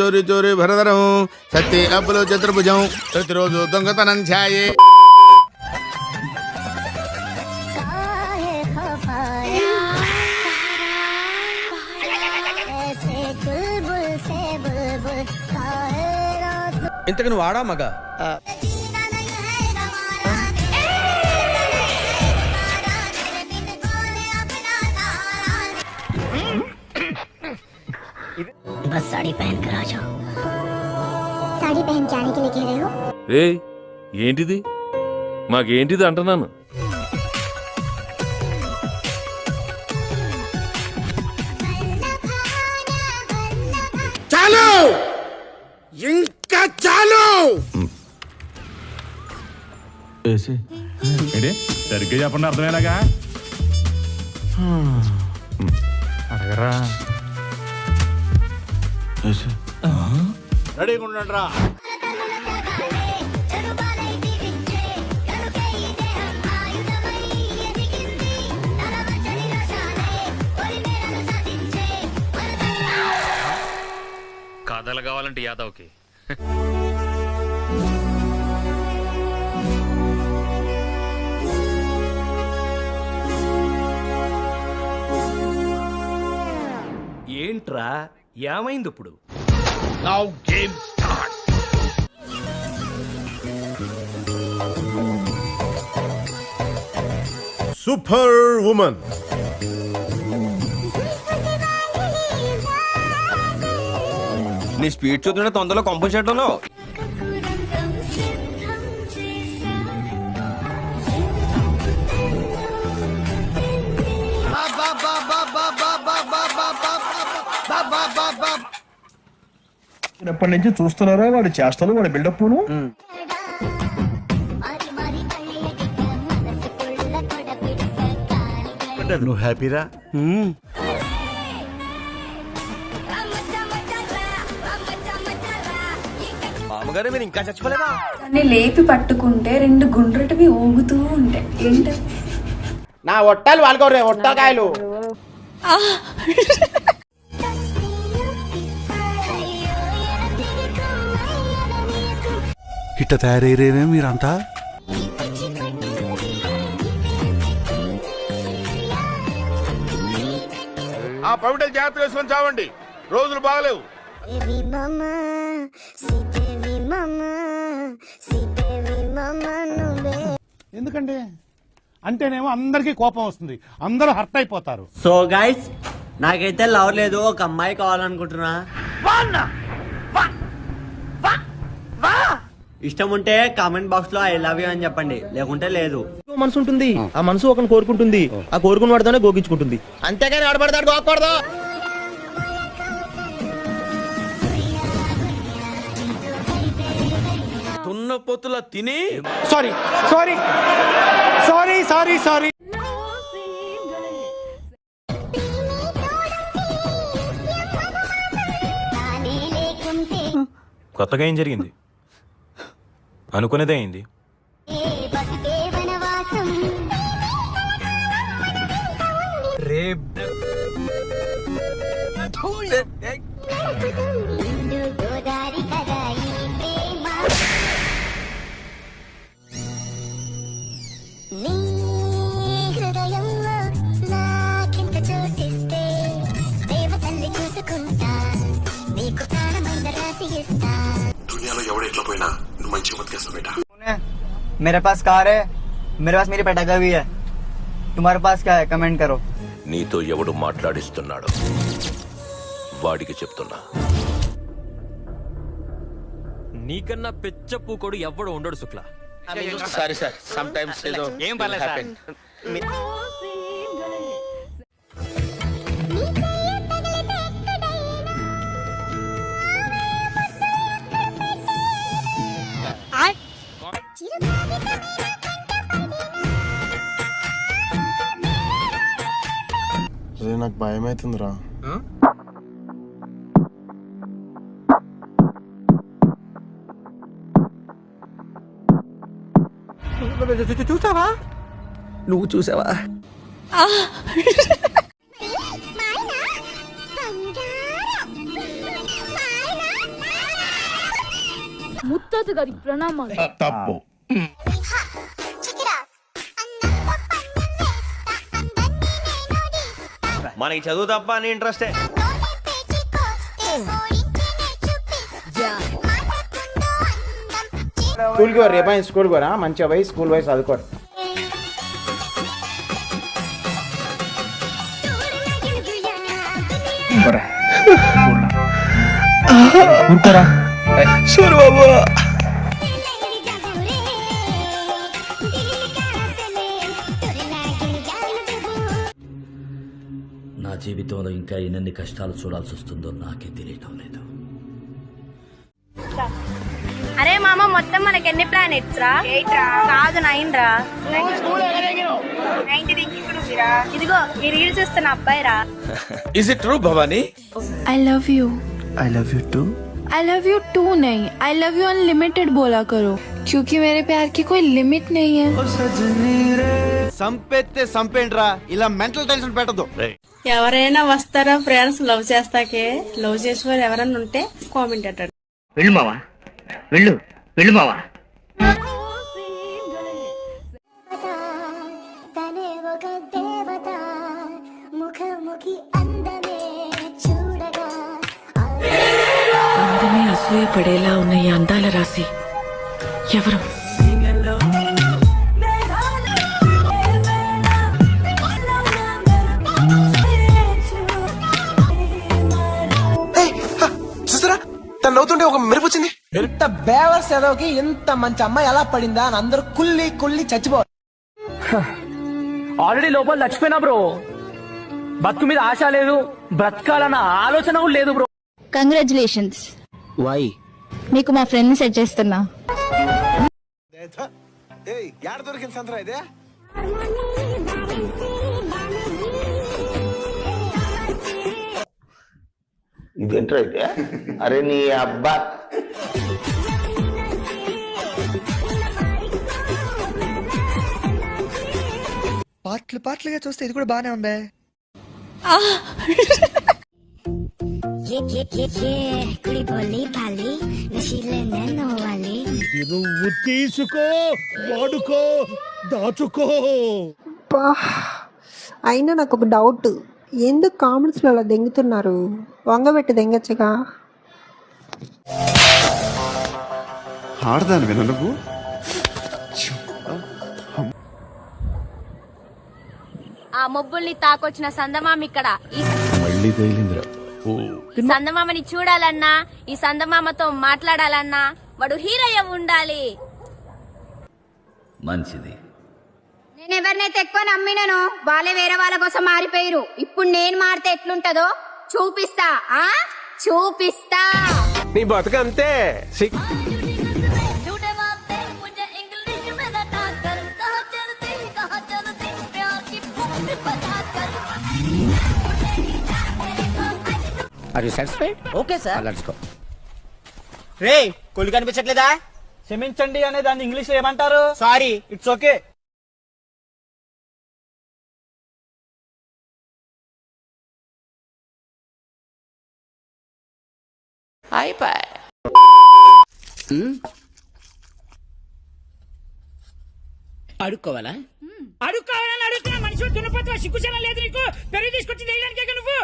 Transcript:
చోరీ చోరీ భరధరం సత్య అప్పులో చతుర్భుజం ప్రతిరోజు దొంగతనం ఛాయే. ఇంతకు నువ్వు వాడా మగ? बस साड़ी पहन कर आ जाओ. साड़ी पहन के आने के लिए कह रहे हो? ఏంటిది మాకేంటిది అంటున్నాను. చాలు, ఇంకా చాలు. సరిగ్గా చెప్పండి, అర్థమేలాగా అడగరా. రెడీగా ఉండండి రా. కథలు కావాలంటే యాదవ్కి. ఏంట్రా ఏమైంది ఇప్పుడు? Now game start. Super women. నీ స్పీడ్ చూస్తుంటే తొందరలో కంపోజ్ ఉన్నావు. ఎప్పటి నుంచి చూస్తున్నారా వాడి చేష్టలు, వాడి బిల్డప్ను? నువ్వు హ్యాపీరా? మామగారు మీరు ఇంకా చచ్చిపోలేదా? లేపి పట్టుకుంటే 2 గుండ్రటివి ఊగుతూ ఉంటాయి. ఏంటి నా ఒట్టాలు వాళ్ళకోరే ఒట్టకాయలు. ఇట్ట తయారయ్యేనే మీరంతా. ఆ పవిటలు జాగ్రత్త వేసుకొని చావండి, రోజులు బాగలేవు. ఎందుకంటే అంటేనేమో అందరికీ కోపం వస్తుంది, అందరూ హర్ట్ అయిపోతారు. సో గైస్, నాకైతే లవ్ లేదు, ఒక అమ్మాయి కావాలనుకుంటున్నా. ఇష్టం ఉంటే కామెంట్ బాక్స్ లో ఐ లవ్ యూ అని చెప్పండి, లేకుంటే లేదు. మనసు ఉంటుంది, ఆ మనసు ఒకరిని కోరుకుంటుంది, ఆ కోరుకున్న వాడితోనే గోగించుకుంటుంది. అంతేగాని ఆడబడతాడు గోకూడదు. దున్నపోతులా తిని sorry sorry sorry sorry sorry. కొత్తగా ఏం జరిగింది? అనుకునేదే అయింది. దునియాలో ఎవడెట్లా పోయినా నువ్వు మంచిగా బతికేస్తావు బేటా. मेरे पास कार है, मेरे पास मेरी पटाखा भी है, तुम्हारे पास क्या है? कमेंट करो. నీతో ఎవడు మాట్లాడిస్తున్నాడు వాడికి చెప్తున్నా. నీకన్నా పెచ్చ పూకోడు ఎవడు ఉండడు శుక్ల. సారీ సార్, సమ్ టైమ్స్ ఏం పర్లేదు సార్. నాకు భయం అవుతుందిరా. చూసావా? నువ్వు చూసావా? ముత్తాత గారికి ప్రణామాలు. తప్పు. మనకి చదువు తప్ప అని ఇంట్రెస్టే. స్కూల్కి పోరు, రేపు స్కూల్ పోరా, మంచిగా పోయి స్కూల్ పోయి చదువుకోరు. నా జీవితంలో ఇంకా ఎన్ని కష్టాలు చూడాల్సి వస్తుందో నాకే తెలియటం లేదు. అరే మామ, మొత్తం మనకి ఎన్ని ప్లానెట్స్ రా? 8 రా. కాదు 9 రా. 90 ఇదిగో ఈ రీల్స్ ఇస్తున్న అబ్బాయి రా. Is it true Bhavani? I love you. I love you two. I love you too नहीं, I love you unlimited बोला करो, क्योंकि मेरे प्यार की कोई लिमिट नहीं है. సంపెత్తే సంపేంట్రా, ఇలా మెంటల్ టెన్షన్ పెట్టదు. ఎవరైనా వస్తారా ఫ్రెండ్స్ లవ్ చేస్తాకే? లవ్ చేసేవారు ఎవరైనా ఉంటే కామెంట్ పెట్టండి. వెళ్ళు మావా, వెళ్ళు మావా. తనే ఒక దేవత, ముఖముఖి అందమే చూడగా అందమే అసూయ పడేలా ఉన్న ఈ అందాల రాశి ఎవరు? చూసారా తను నవ్వుతుంటే ఒక మెరుపు వచ్చింది. ఇంత బేవర్స్ ఎదోకి ఇంత మంచి అమ్మాయి ఎలా పడిందా అని అందరూ కుల్లి చచ్చిపోవాలి. ఆల్రెడీ లోపల చచ్చిపోయినా బ్రో. బతుకు మీద ఆశ లేదు, బ్రతకాలన్న ఆలోచన కూడా లేదు బ్రో. కంగ్రాచులేషన్స్. వై? మీకు మా ఫ్రెండ్ సెట్ చేస్తున్నా. యాడ దొరికింది సంతరా ఇదే? ఇదేంట్రా అయితే? అరే నీ అబ్బా. పాటలుగా చూస్తే ఇది కూడా బానే ఉందే. కుడి బోలి పాలి నశీలే నవ్వాలి. నువ్వు తీసుకో, వాడుకో, దాచుకో. అయినా నాకు ఒక డౌట్, ఎందుకు కామెంట్స్ లో అలా దెంగుతున్నారు? వంగబెట్టి దెంగచ్చుగా. ఆడదాను విన నువ్వు. ఆ మొబ్బుల్ని తాకొచ్చిన సందమామ ఇక్కడ. మళ్ళీ తగిలిందిరా. సందమామని చూడాలన్నా, ఈ సందమామతో మాట్లాడాలన్నా వాడు హీరోయ్య ఉండాలి. మంచిది. నేను ఎవరినైతే ఎక్కువ నమ్మినను వాళ్ళే వేరే వాళ్ళ కోసం మారిపోయారు. ఇప్పుడు నేను మారితే ఎట్లుంటదో చూపిస్తా. చూపిస్తా. నీ బతుకంతే. Are you satisfied? Okay sir, let's go. రే, కొలు కనిపించట్లేదా? క్షమించండి అనే దాన్ని ఇంగ్లీష్ లో ఏమంటారు? సారీ. It's okay. అడుక్కోవాలా? అడుక్కోవాలని అడుగుతున్నా. మనిషి దున్నపోతున్నా, సిగ్గుచనం లేదు నీకు. పెరుగు తీసుకొచ్చి వేయడానికే నువ్వు.